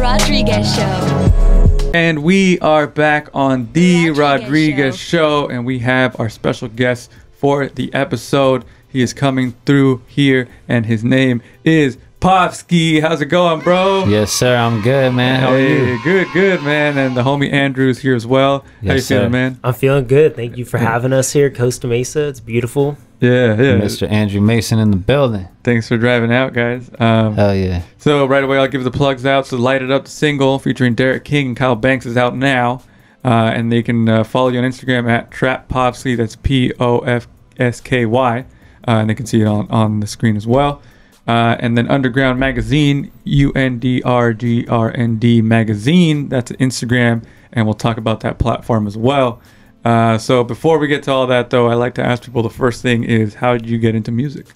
Rodriguez Show. And we are back on the Rodriguez Show, and we have our special guest for the episode. He is coming through here, and his name is Pofsky. How's it going, bro? Yes, sir. I'm good, man. How are you? Good, man. And the homie Andrew's here as well. Yes, how you sir. feeling, man? I'm feeling good. Thank you for having us here, Costa Mesa. It's beautiful. Yeah. Mr. Andrew Mason in the building. Thanks for driving out, guys. Hell yeah. So right away, I'll give the plugs out. So Light It Up, the single featuring Derek King and Kyle Banks is out now. And they can follow you on Instagram at TrapPofsky. That's Pofsky. And they can see it on the screen as well. And then Underground Magazine, UNDRGRND Magazine. That's Instagram. And we'll talk about that platform as well. So before we get to all that, though, I like to ask people, the first thing is, how did you get into music?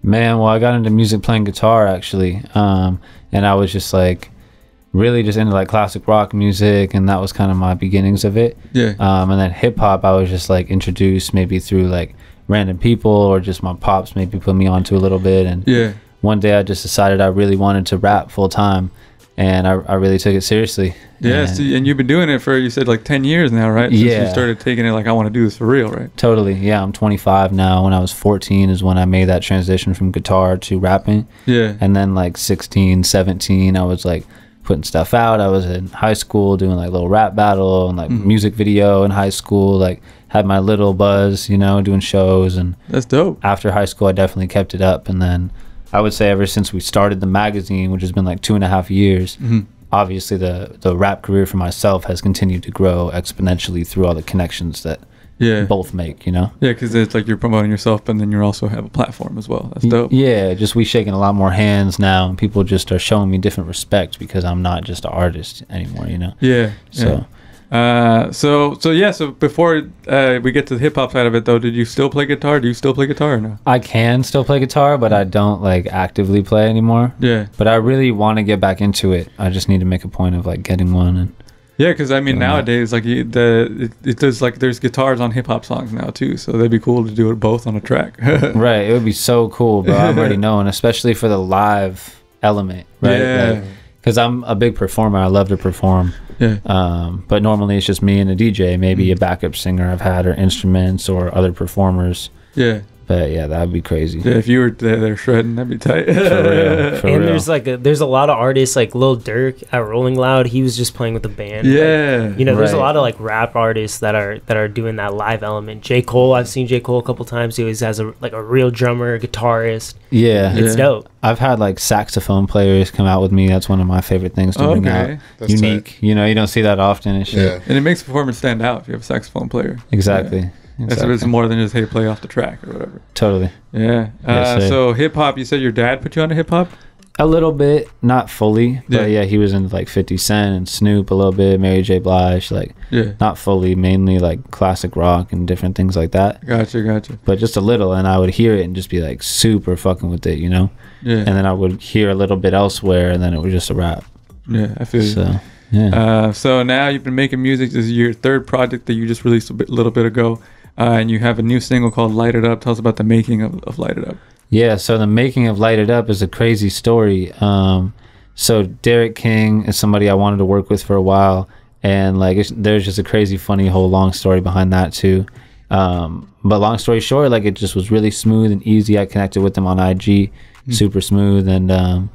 Man, well, I got into music playing guitar, actually. And I was just like, really just into like classic rock music. And that was kind of my beginnings of it. Yeah. And then hip hop, I was just like introduced maybe through like random people, or just my pops maybe put me onto a little bit. And yeah, one day I just decided I really wanted to rap full time, and I really took it seriously. Yeah, and you've been doing it for, you said, like 10 years now, right? Since you started taking it like, I want to do this for real, right? Totally. Yeah, I'm 25 now. When I was 14 is when I made that transition from guitar to rapping. Yeah. And then like 16, 17, I was like putting stuff out. I was in high school doing like little rap battle and like music video in high school, like had my little buzz, you know, doing shows. And that's dope. After high school, I definitely kept it up. And then I would say ever since we started the magazine, which has been like 2.5 years, obviously the rap career for myself has continued to grow exponentially through all the connections that both make, you know? Yeah, because it's like you're promoting yourself, but then you also have a platform as well. That's dope. Yeah, just we shaking a lot more hands now, and people just are showing me different respect because I'm not just an artist anymore, you know? Yeah. So. So before we get to the hip hop side of it, though, did you still play guitar? Do you still play guitar or no? I can still play guitar, but I don't like actively play anymore. Yeah. But I really want to get back into it. I just need to make a point of like getting one. And yeah, because I mean nowadays, like it does, like there's guitars on hip hop songs now too, so that'd be cool to do it both on a track. Right, it would be so cool, bro. I'm already knowing, especially for the live element, right? Yeah. Because I'm a big performer. I love to perform. Yeah. But normally it's just me and a DJ, maybe a backup singer I've had, or instruments, or other performers. Yeah. But yeah, that'd be crazy. Yeah, if you were there shredding, that'd be tight. For real. There's a lot of artists like Lil Durk at Rolling Loud. He was just playing with a band. Yeah. Like, you know, there's a lot of like rap artists that are doing that live element. J. Cole, I've seen J. Cole a couple times. He always has a real drummer, guitarist. Yeah. It's dope. I've had like saxophone players come out with me. That's one of my favorite things to bring out. That's unique. tight. You know, you don't see that often and shit. Yeah. And it makes the performance stand out if you have a saxophone player. Exactly. Yeah. Exactly. It's more than just, hey, play off the track or whatever. Totally. Yeah. Yes, so hip hop, you said your dad put you onto hip hop? A little bit, not fully, but yeah, he was into like 50 Cent and Snoop a little bit, Mary J. Blige, like not fully, mainly like classic rock and different things like that. Gotcha. But just a little, and I would hear it and just be like super fucking with it, you know? Yeah. And then I would hear a little bit elsewhere, and then it was just a rap. Yeah, I feel you. So, yeah. So now you've been making music. This is your third project that you just released a little bit ago. And you have a new single called Light It Up. Tell us about the making of Light It Up. Yeah, so the making of Light It Up is a crazy story. So Derek King is somebody I wanted to work with for a while, and like there's just a crazy, funny whole long story behind that too. But long story short, like it just was really smooth and easy. I connected with him on IG, super smooth, and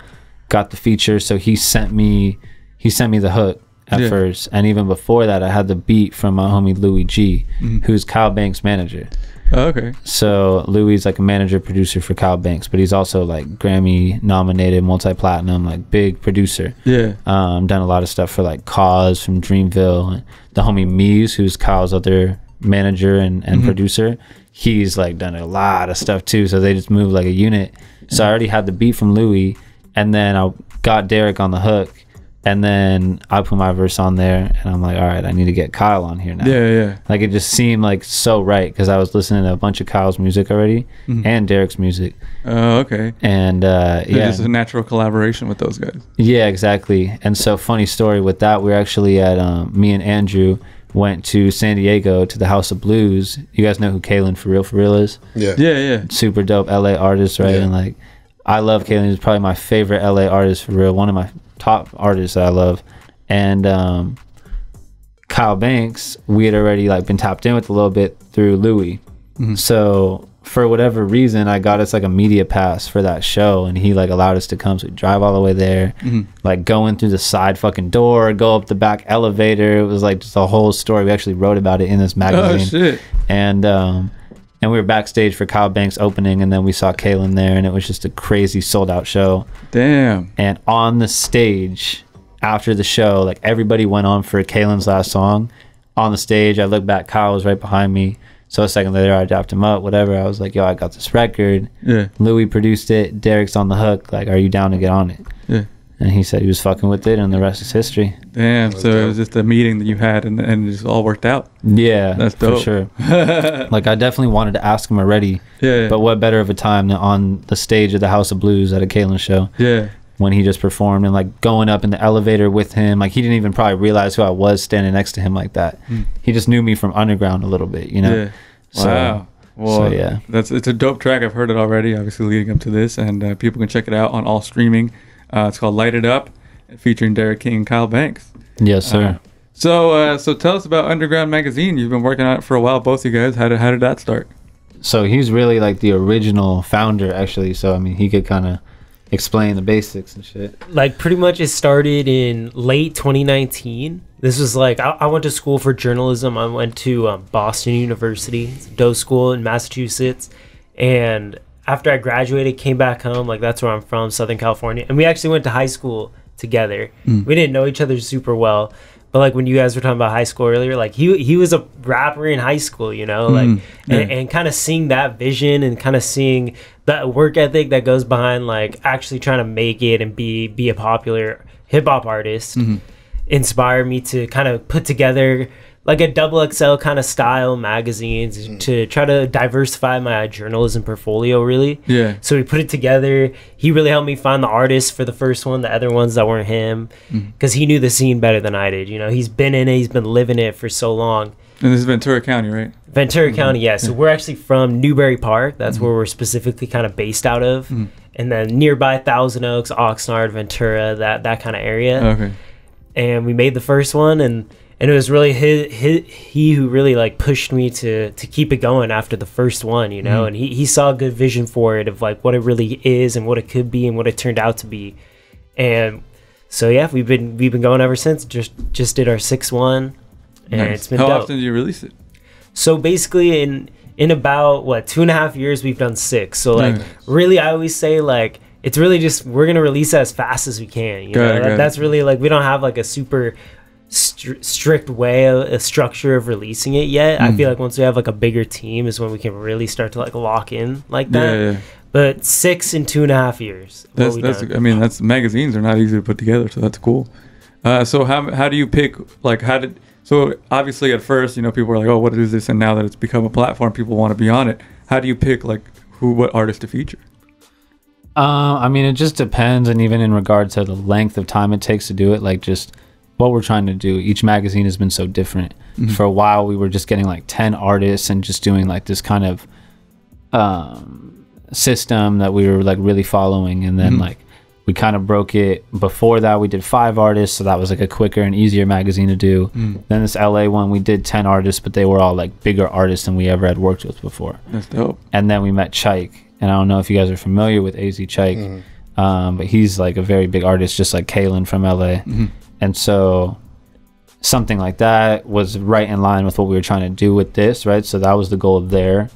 got the feature. So he sent me the hook at first, and even before that I had the beat from my homie Louis G, who's Kyle Banks' manager. Oh, okay. So Louis is like a manager producer for Kyle Banks, but he's also like Grammy nominated, multi-platinum, like big producer. Yeah. Done a lot of stuff for like Cause from Dreamville, and the homie Mies, who's Kyle's other manager and producer, he's like done a lot of stuff too. So they just moved like a unit. So I already had the beat from Louis, and then I got Derek on the hook. And then I put my verse on there, and I'm like, all right, I need to get Kyle on here now. Yeah. Like, it just seemed like so right, because I was listening to a bunch of Kyle's music already, and Derek's music. Oh, okay. And, just a natural collaboration with those guys. Yeah, exactly. And so, funny story with that, we're actually at, me and Andrew went to San Diego to the House of Blues. You guys know who Kalen For Real is? Yeah. Super dope LA artist, right? Yeah. And, like, I love Kalen. He's probably my favorite LA artist for real. One of my artists that I love. And Kyle Banks, we had already like been tapped in with a little bit through Louis. So for whatever reason, I got us like a media pass for that show, and he like allowed us to come. So we drive all the way there, like going through the side fucking door, go up the back elevator. It was like just a whole story. We actually wrote about it in this magazine. Oh shit! And we were backstage for Kyle Banks opening, and then we saw Kaylin there, and it was just a crazy sold out show. Damn. And on the stage after the show, like everybody went on for Kaylin's last song. On the stage, I looked back, Kyle was right behind me. So a second later, I dapped him up, whatever. I was like, yo, I got this record. Yeah. Louis produced it. Derek's on the hook. Like, are you down to get on it? Yeah. And he said he was fucking with it, and the rest is history. Damn. So it was just a meeting that you had, and it just all worked out. Yeah. That's dope. For sure. Like, I definitely wanted to ask him already. Yeah. But what better of a time than on the stage of the House of Blues at a Kaylin show? Yeah. When he just performed, and like going up in the elevator with him, like he didn't even probably realize who I was standing next to him like that. He just knew me from underground a little bit, you know? Yeah. Wow. Well, yeah, it's a dope track. I've heard it already, obviously leading up to this, and people can check it out on all streaming. It's called Light It Up, featuring Derek King and Kyle Banks. Yes, sir. So tell us about Underground Magazine. You've been working on it for a while, both you guys. How did that start? So he's really like the original founder, actually. So I mean, he could kind of explain the basics and shit. Like pretty much it started in late 2019. This was like I went to school for journalism. I went to Boston University, it's a Doe school in Massachusetts, and after I graduated, came back home. Like that's where I'm from, Southern California, and we actually went to high school together. We didn't know each other super well, but like when you guys were talking about high school earlier, like he was a rapper in high school, you know, like and kind of seeing that vision and kind of seeing that work ethic that goes behind like actually trying to make it and be a popular hip hop artist. Inspired me to kind of put together like a XXL kind of style magazines to try to diversify my journalism portfolio, really. Yeah. So we put it together. He really helped me find the artists for the first one, the other ones that weren't him, because he knew the scene better than I did. You know, he's been in it, he's been living it for so long. And this is Ventura County, right? Ventura County, yeah. So we're actually from Newbury Park. That's where we're specifically kind of based out of. And then nearby Thousand Oaks, Oxnard, Ventura, that kind of area. Okay. And we made the first one, and it was really he who really like pushed me to keep it going after the first one, you know. And he saw a good vision for it of like what it really is and what it could be and what it turned out to be. And so yeah, we've been going ever since. Just did our sixth one, and it's been How dope. often do you release it? So basically in about 2.5 years we've done 6. So like really I always say like it's really just we're gonna release it as fast as we can, you know. That's really like we don't have like a super strict way, a structure of releasing it yet. I feel like once we have like a bigger team is when we can really start to like lock in like that. But 6 in 2.5 years. I mean, that's magazines are not easy to put together, so that's cool. So how do you pick like so obviously at first, you know, people were like, oh, what is this? And now that it's become a platform, people want to be on it. How do you pick like what artist to feature? I mean, it just depends, and even in regard to the length of time it takes to do it, like just what we're trying to do. Each magazine has been so different. For a while, we were just getting like 10 artists and just doing like this kind of system that we were like really following, and then like we kind of broke it. Before that, we did 5 artists, so that was like a quicker and easier magazine to do. Then this LA one, we did 10 artists, but they were all like bigger artists than we ever had worked with before. That's dope. And then we met Chike. And I don't know if you guys are familiar with AZ Chike, but he's like a very big artist, just like Kaylin from LA. And so something like that was right in line with what we were trying to do with this, right? So that was the goal there.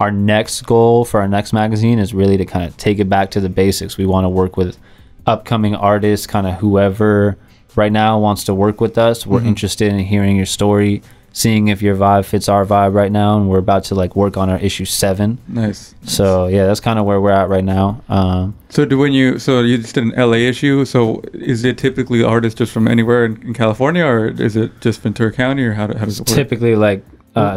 Our next goal for our next magazine is really to kind of take it back to the basics. We want to work with upcoming artists, kind of whoever right now wants to work with us. We're interested in hearing your story, seeing if your vibe fits our vibe right now, and we're about to like work on our issue 7. Nice. So yeah, that's kind of where we're at right now. So you just did an LA issue. So is it typically artists just from anywhere in California, or is it just Ventura County, or how does it work? Typically like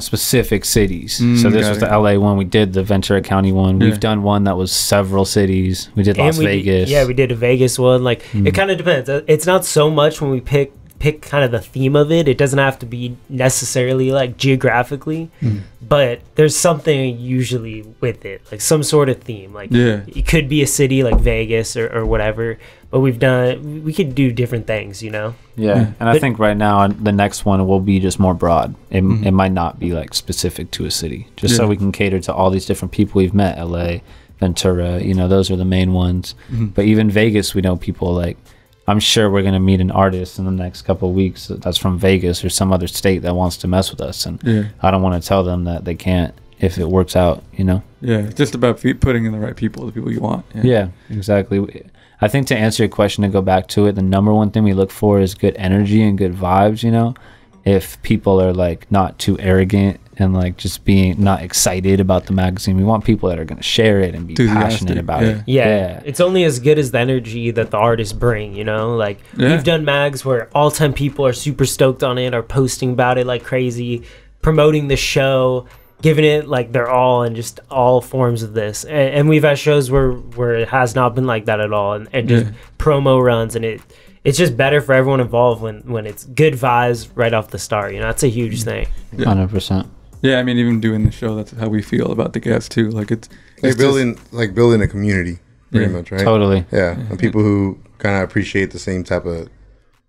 specific cities. So this was the LA one. We did the Ventura County one. We've done one that was several cities. We did Las Vegas. We did a Vegas one. Like it kind of depends. It's not so much when we pick kind of the theme of it. It doesn't have to be necessarily like geographically, but there's something usually with it, like some sort of theme. Like it could be a city like Vegas or whatever, but we could do different things, you know. Yeah, and I think right now the next one will be just more broad. It might not be like specific to a city, just so we can cater to all these different people we've met. LA, Ventura, you know, those are the main ones. But even Vegas, we know people like, I'm sure we're gonna meet an artist in the next couple of weeks that's from Vegas or some other state that wants to mess with us, and I don't want to tell them that they can't if it works out, you know. Yeah, it's just about putting in the right people, the people you want. Yeah, exactly. I think to answer your question, to go back to it, the number one thing we look for is good energy and good vibes, you know. If people are like not too arrogant and like just being not excited about the magazine, we want people that are going to share it and be passionate about it. Yeah, it's only as good as the energy that the artists bring, you know. Like we've done mags where all time people are super stoked on it, are posting about it like crazy, promoting the show, giving it like their all, and just all forms of this. And we've had shows where it has not been like that at all, and just promo runs, and it's just better for everyone involved when it's good vibes right off the start, you know. That's a huge thing. 100%. Yeah, I mean, even doing the show, that's how we feel about the guests too. Like it's building a community, pretty much, right? Totally. Yeah, and people who kind of appreciate the same type of,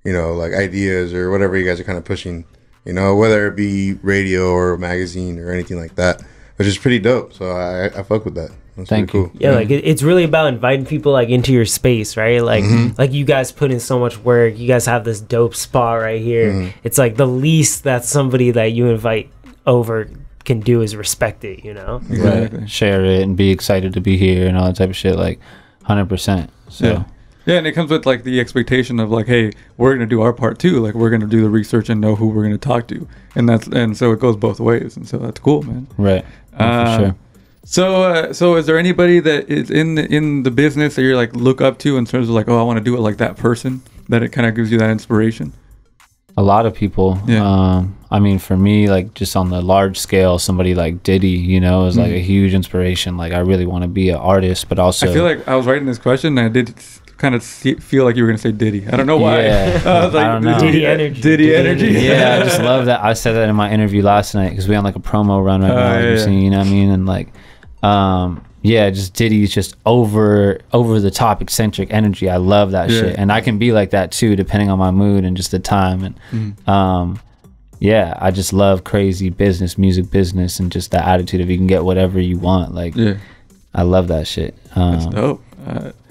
you know, like ideas or whatever you guys are kind of pushing, you know, whether it be radio or magazine or anything like that, which is pretty dope. So I fuck with that. That's Thank pretty you. cool. Yeah, like it's really about inviting people like into your space, right? Like like you guys put in so much work. You guys have this dope spot right here. It's like the least that somebody that you invite over can do is respect it, you know. Exactly. Right. Share it and be excited to be here and all that type of shit, like 100%. So yeah, and it comes with like the expectation of like, hey, we're gonna do our part too. Like we're gonna do the research and know who we're gonna talk to, and so it goes both ways, and so that's cool, man. Right. For sure. So is there anybody that is in the business that you're like look up to in terms of like, oh, I want to do it like that person, that it kind of gives you that inspiration? A lot of people. I mean, for me, like just on the large scale, somebody like Diddy, you know, is like a huge inspiration. Like I really want to be an artist, but also I feel like I was writing this question and I did kind of feel like you were gonna say Diddy. I don't know why. Yeah. I was like, I don't know. Diddy energy. Diddy energy. Yeah, I just love that. I said that in my interview last night because we on like a promo run right now, like you're seeing, you know what I mean? And like, just Diddy's just over the top eccentric energy. I love that shit, and I can be like that too, depending on my mood and just the time. And I just love crazy music business, and just the attitude of you can get whatever you want. Like, I love that shit. That's dope.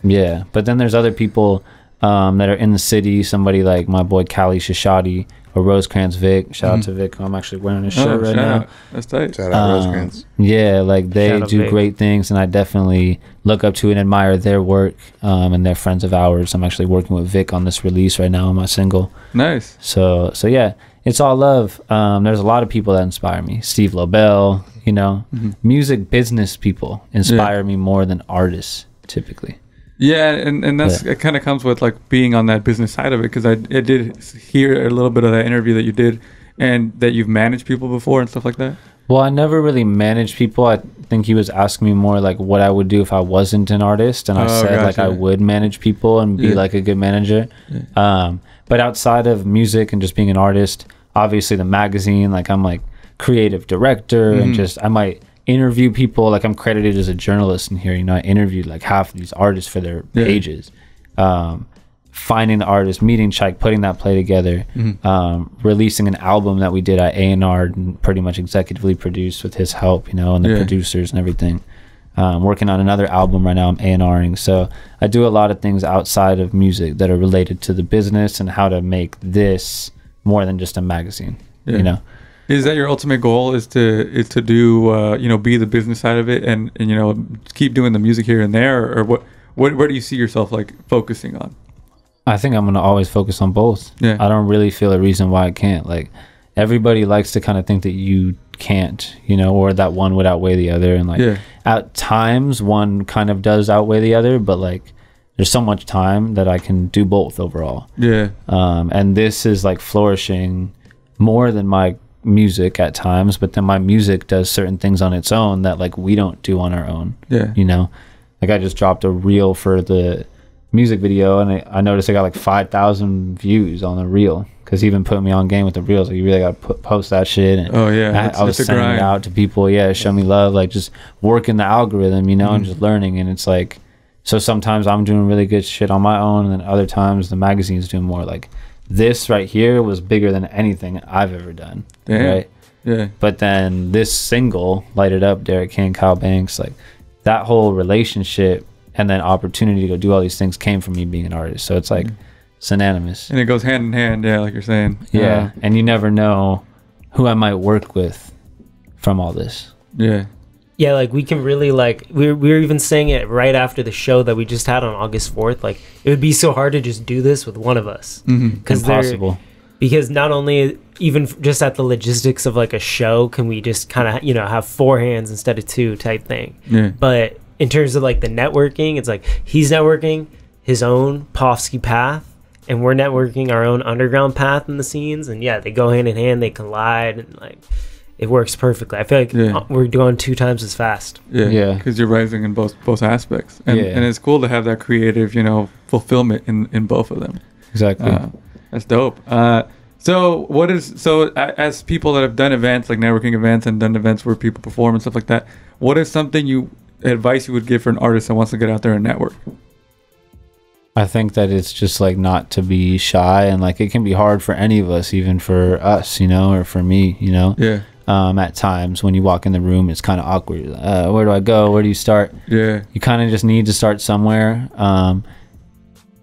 Yeah, but then there's other people that are in the city. Somebody like my boy Kali Shashadi or Rosecrans Vic. Shout out to Vic, who I'm actually wearing his shirt right now. That's tight. Shout out Rosecrans. Yeah, like they Shout out do Vic. great things, and I definitely look up to and admire their work. And they're friends of ours. I'm actually working with Vic on this release right now on my single. Nice. So yeah, it's all love. There's a lot of people that inspire me. Steve Lobel, you know, music business people inspire me more than artists typically. Yeah, and that's it kind of comes with like being on that business side of it, because I did hear a little bit of that interview that you did, and that you've managed people before and stuff like that. Well, I never really managed people. I think he was asking me more like what I would do if I wasn't an artist, and I said like I would manage people and be like a good manager. But outside of music and just being an artist, obviously the magazine, like I'm like creative director and just I might interview people. Like I'm credited as a journalist in here, you know. I interviewed like half of these artists for their pages, finding the artist, meeting Chike, putting that play together, releasing an album that we did at A&R and pretty much executively produced with his help, you know, and the producers and everything. Working on another album right now. I'm A&Ring, so I do a lot of things outside of music that are related to the business and how to make this more than just a magazine, you know. Is that your ultimate goal? Is to do be the business side of it, and you know, keep doing the music here and there, or what? Where do you see yourself like focusing on? I think I'm gonna always focus on both. Yeah. I don't really feel a reason why I can't. Like everybody likes to kind of think that you can't, you know, or that one would outweigh the other, and like at times one kind of does outweigh the other, but like there's so much time that I can do both overall. And this is like flourishing more than my music at times, but then my music does certain things on its own that like we don't do on our own. You know, like I just dropped a reel for the music video, and I noticed I got like 5,000 views on the reel, because he even put me on game with the reels. Like you really got to post that shit. And I was sending it out to people. Show me love, like just working the algorithm, you know, and just learning. And it's like So sometimes I'm doing really good shit on my own, and then other times the magazine's doing more. Like this right here was bigger than anything I've ever done. Damn. Right? Yeah. But then this single, Light It Up, Derek King, Kyle Banks, like that whole relationship and then opportunity to go do all these things came from me being an artist. So it's like synonymous. And it goes hand in hand, yeah, like you're saying. Yeah. And you never know who I might work with from all this. Yeah. Yeah, like we can really like we were even saying it right after the show that we just had on August 4th. Like it would be so hard to just do this with one of us because Impossible. Because not only even just at the logistics of like a show can we just kind of have four hands instead of two type thing. Yeah. But in terms of like the networking, it's like he's networking his own Pofsky path, and we're networking our own underground path in the scenes, and yeah, they go hand in hand, they collide, and like. It works perfectly. I feel like we're going 2 times as fast. Yeah. Because you're rising in both aspects, and Yeah. and it's cool to have that creative, fulfillment in both of them. Exactly. That's dope. As people that have done events like networking events and done events where people perform and stuff like that, what is something advice you would give for an artist that wants to get out there and network? I think that it's just like not to be shy, and like it can be hard for any of us, even for us, or for me, Yeah. At times when you walk in the room, it's kind of awkward. Where do I go? Where do you start? Yeah. You kind of just need to start somewhere.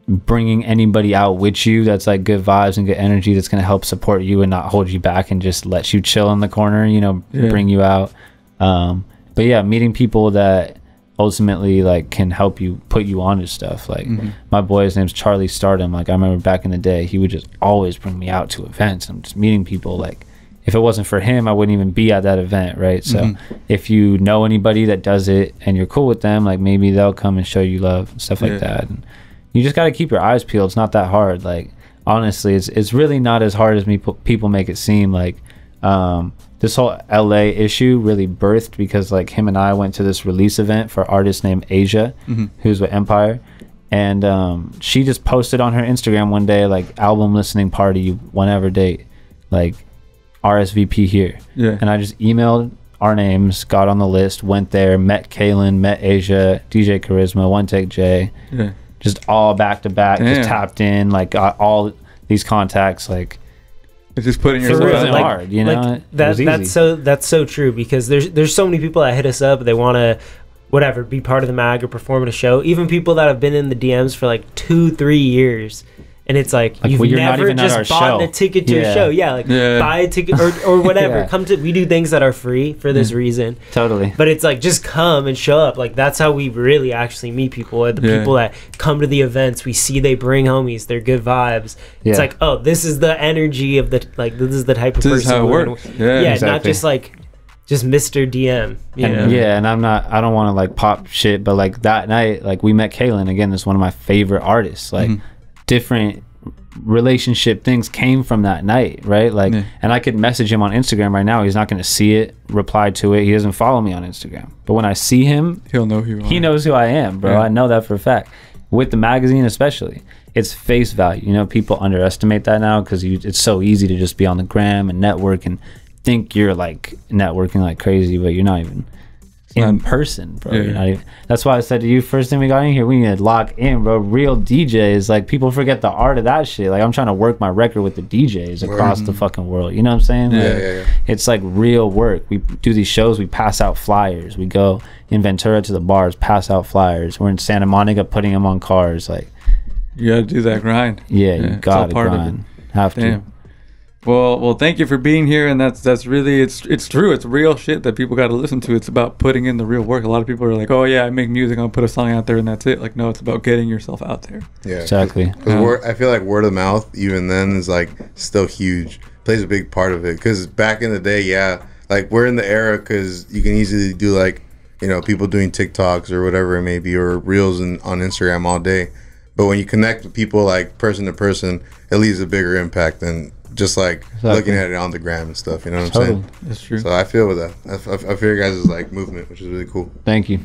Bringing anybody out with you that's like good vibes and good energy that's going to help support you and not hold you back and just let you chill in the corner, bring you out. But yeah, meeting people that ultimately like can help you put you onto stuff. Like my boy's name's Charlie Stardom. Like I remember back in the day, he would just always bring me out to events. I'm just meeting people. Like if it wasn't for him, I wouldn't even be at that event, right? So if you know anybody that does it and you're cool with them, like maybe they'll come and show you love and stuff like that. And you just got to keep your eyes peeled. It's not that hard. Like honestly, it's really not as hard as people make it seem. Like this whole LA issue really birthed because like him and I went to this release event for an artist named Asia, who's with Empire. And she just posted on her Instagram one day, like album listening party, whenever date, like RSVP here. Yeah. And I just emailed our names, got on the list, went there, met Kaylin, met Asia, DJ Charisma, One Take J. Yeah. Just all back to back, just tapped in, like got all these contacts, like it's just putting it yourself wasn't out. hard, Like, that's so true because there's so many people that hit us up, they want to whatever be part of the mag or perform at a show, even people that have been in the DMs for like 2-3 years. And it's like you've well, never just bought a ticket to a show. Yeah, buy a ticket or whatever. Come to. We do things that are free for this reason. Totally. But it's like just come and show up. Like that's how we really actually meet people. The people that come to the events, we see they bring homies. They're good vibes. It's like, oh, this is the energy of the like. This is the type of person. This is how it works. Yeah, exactly. Not just like. Just Mr. DM. And I don't want to like pop shit, but like that night, like we met Kaylin again. This is one of my favorite artists. Like different relationship things came from that night, right? Like, and I could message him on Instagram right now. He's not going to see it, reply to it. He doesn't follow me on Instagram. But when I see him, he'll know who you are. He knows who I am, bro. I know that for a fact. With the magazine, especially, it's face value. People underestimate that now because it's so easy to just be on the gram and network and think you're like networking like crazy, but you're not even in person, bro. You're not even. That's why I said to you first thing we got in here, we need to lock in, bro. Real DJs, like people forget the art of that shit. Like I'm trying to work my record with the DJs across the fucking world. You know what I'm saying? Like, it's like real work. We do these shows, we pass out flyers. We go in Ventura to the bars, pass out flyers. We're in Santa Monica putting them on cars. Like you gotta do that grind. You gotta grind. Have to. Well, thank you for being here, and that's really it's true. It's real shit that people got to listen to. It's about putting in the real work. A lot of people are like, "Oh yeah, I make music, I'll put a song out there, and that's it." Like, no, it's about getting yourself out there. Yeah, exactly. I feel like word of mouth, even then, is like still huge. Plays a big part of it. Because back in the day, like we're in the era because you can easily do like people doing TikToks or whatever it may be, or reels on Instagram all day. But when you connect with people like person to person, it leaves a bigger impact than just like looking at it on the gram and stuff. You know what I'm saying? That's true. So I feel with that. I feel your guys' like movement, which is really cool. Thank you.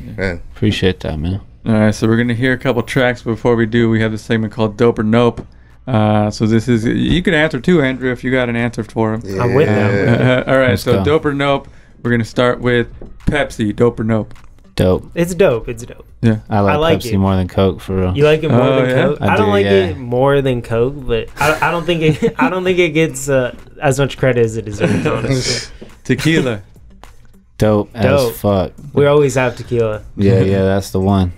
Appreciate that, man. All right, so we're gonna hear a couple tracks. Before we do, we have this segment called Dope or Nope. So this is, you can answer too, Andrew, if you got an answer for him. Yeah. I'm with them. All right, Let's so go. Dope or Nope. We're gonna start with Pepsi. Dope or Nope? Dope. It's dope. It's dope. Yeah. I like, I like Pepsi it. more than Coke for real. You like it more Oh, than yeah? Coke? I I don't do, like yeah. it more than Coke, but I don't think it. I don't think it gets as much credit as it deserves. Honestly, Tequila. Dope Dope. as fuck. we always have tequila. Yeah, that's the one.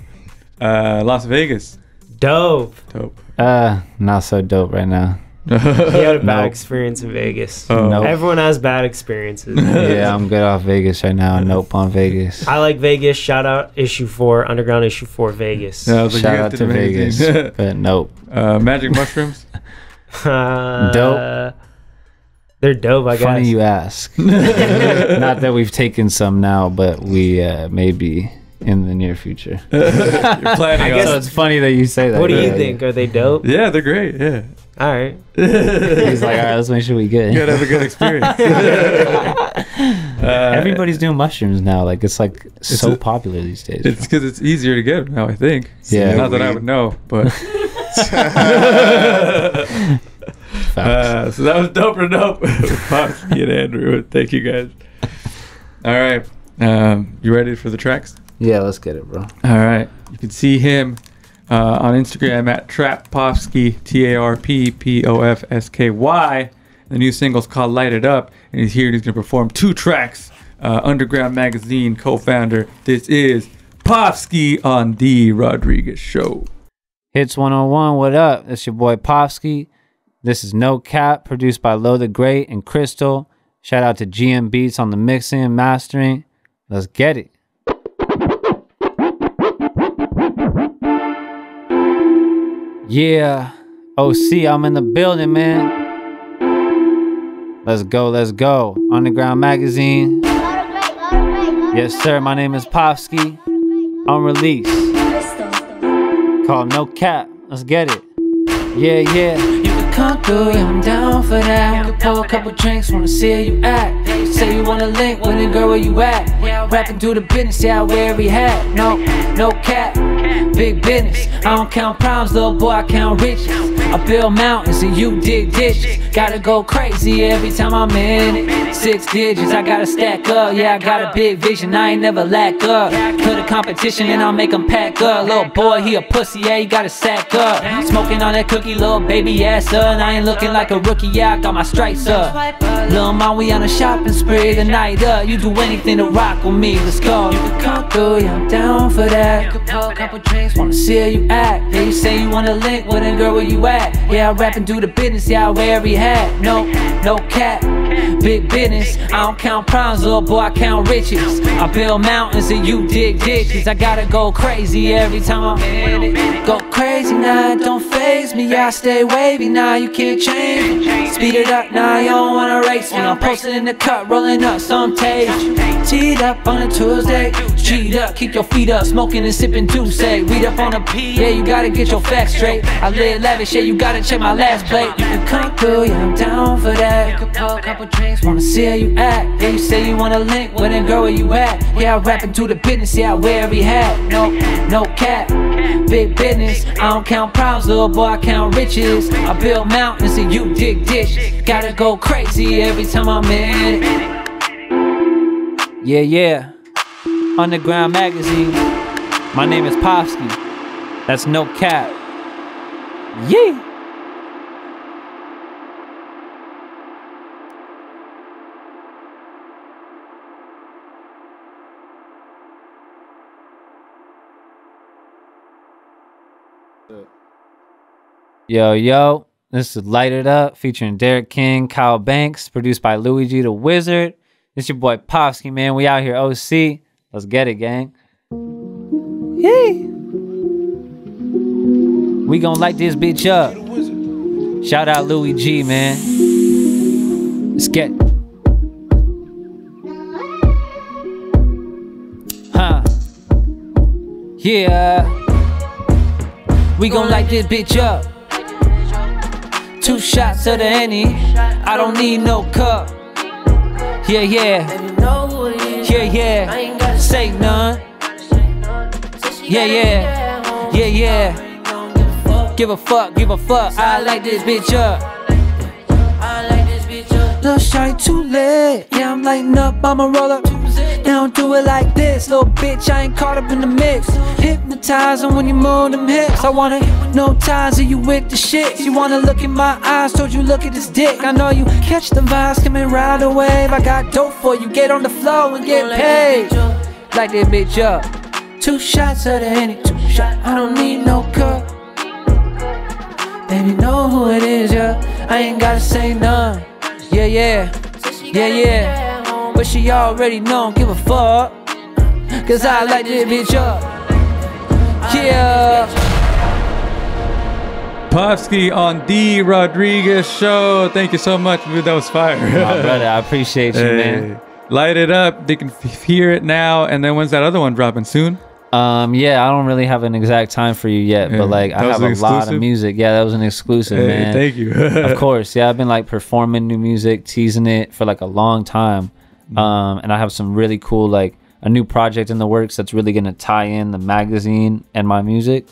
Las Vegas. Dope. Dope. Not so dope right now. You had a bad Nope. experience in Vegas. Oh. Nope. Everyone has bad experiences. Yeah, I'm good off Vegas right now. Nope on Vegas. I like Vegas. Shout out Issue 4, Underground Issue 4 Vegas. Yeah, I was like, Shout you guys out did to amazing. Vegas, but nope. Magic mushrooms. Dope. They're dope, I guess. Funny you ask. Not that we've taken some now, but we maybe in the near future. You're planning guess- on. So it's funny that you say that. What do you Yeah, think? Are they dope? Yeah, they're great. Yeah. All right. yeah. He's like, all right, let's make sure we good. You gotta have a good experience. Everybody's doing mushrooms now. Like it's like so a- popular these days. It's because it's easier to get them now, I think. Yeah. Not that I would know, but. Facts. So that was dope or dope. Pofsky and Andrew. Thank you guys. All right. You ready for the tracks? Yeah, let's get it, bro. All right. You can see him on Instagram at TrapPofsky, TarpPofsky. The new single's called Light It Up, and he's here and he's going to perform 2 tracks. Underground Magazine co-founder. This is Pofsky on The Rodriguez Show. Hits 101, what up? It's your boy Pofsky. This is No Cap, produced by Lo the Great and Crystal. Shout out to GM Beats on the mixing and mastering. Let's get it. Yeah, OC, I'm in the building, man. Let's go, let's go. Underground Magazine. Yes, sir, my name is Pofsky. On release. Called No Cap. Let's get it. Yeah, yeah. You can come through, yeah, I'm down for that. We can pour a couple drinks, wanna see how you act. Say you wanna link with a girl, where you at? Rapping through the business, yeah, where every hat. No cap. Big business. I don't count problems, little boy, I count riches. I build mountains and you dig ditches. Gotta go crazy every time I'm in it. 6 digits, I gotta stack up. Yeah, I got a big vision, I ain't never lack up. Put a competition and I'll make them pack up. Little boy, he a pussy, yeah, he gotta sack up. Smoking on that cookie, little baby ass up. And I ain't looking like a rookie, yeah, I got my stripes up. Lil' mom, we on a shopping spree tonight up. You do anything to rock with me, let's go. You can come through, yeah, I'm down for that. You can pour a couple drinks, wanna see how you act. Yeah, you say you wanna link with a girl, where you at? Yeah, I rap and do the business, yeah, I wear every hat. No cap, big business. I don't count problems, little boy, I count riches. I build mountains and you dig ditches. I gotta go crazy every time I'm in it. Go crazy now, don't faze me. Yeah, I stay wavy now, you can't change me. Speed it up now, you don't wanna race me. I'm posted in the cut, rolling up some tage. Teed up on a Tuesday. Cheat up, keep your feet up, smoking and sipping Douce. Read up on a P, yeah, you gotta get your facts straight. I live lavish, yeah, you gotta check my last plate. You can come through, yeah, I'm down for that. You can pour a couple drinks, wanna see how you act. Yeah, you say you wanna link with a girl, where you at? Yeah, I rap and do the business, yeah, I wear every hat. No cap, big business. I don't count problems, little boy, I count riches. I build mountains and you dig ditches. Gotta go crazy every time I'm in it. Yeah. Underground Magazine. My name is Pofsky. That's No Cap. Yeah. Yo, this is Light It Up featuring Derek King, Kyle Banks, produced by Luigi the Wizard. This your boy Pofsky, man. We out here, OC. Let's get it, gang. Yee. We gon' light this bitch up. Shout out Louis G, man. Let's get it. Yeah. We gon' light this bitch up. 2 shots of the Henny. I don't need no cup. Yeah. Say none. Yeah. Give a fuck. I light this bitch up. Little shawty too lit. Yeah, I'm lighting up. I'ma roll up. They don't do it like this, little bitch, I ain't caught up in the mix. Hypnotizing when you move them hips. I wanna hypnotize you with the shit. You wanna look in my eyes, told you look at this dick. I know you catch the vibes, come and ride the wave. I got dope for you, get on the floor and get paid. Light that bitch up. 2 shots of the Henny, 2 shots, I don't need no cup. Baby, know who it is, yeah. I ain't gotta say none. Yeah, yeah, yeah, yeah. But she already know, don't give a fuck. Cause I light this bitch up. Yeah. Pofsky on the Rodriguez Show. Thank you so much, dude. That was fire. My brother, I appreciate you, man. Light it up. They can hear it now. And then when's that other one dropping? Soon? Yeah, I don't really have an exact time for you yet, but like I have a lot of music. Yeah, that was an exclusive, man. Thank you. Of course. Yeah, I've been like performing new music, teasing it for like a long time. And I have some really cool, like a new project in the works that's really going to tie in the magazine and my music.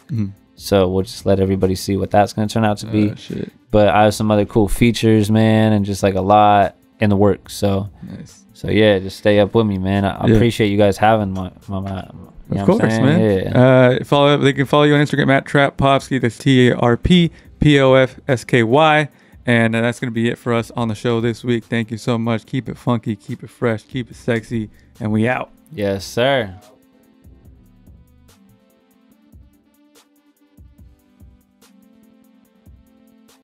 So we'll just let everybody see what that's going to turn out to be. Shit. But I have some other cool features, man, and just like a lot in the works. So, so yeah, just stay up with me, man. I appreciate you guys having my of course, man. Yeah. They can follow you on Instagram at Trap Pofsky. That's TARPPOFSKY. And that's going to be it for us on the show this week. Thank you so much. Keep it funky, keep it fresh, keep it sexy, and we out. Yes, sir.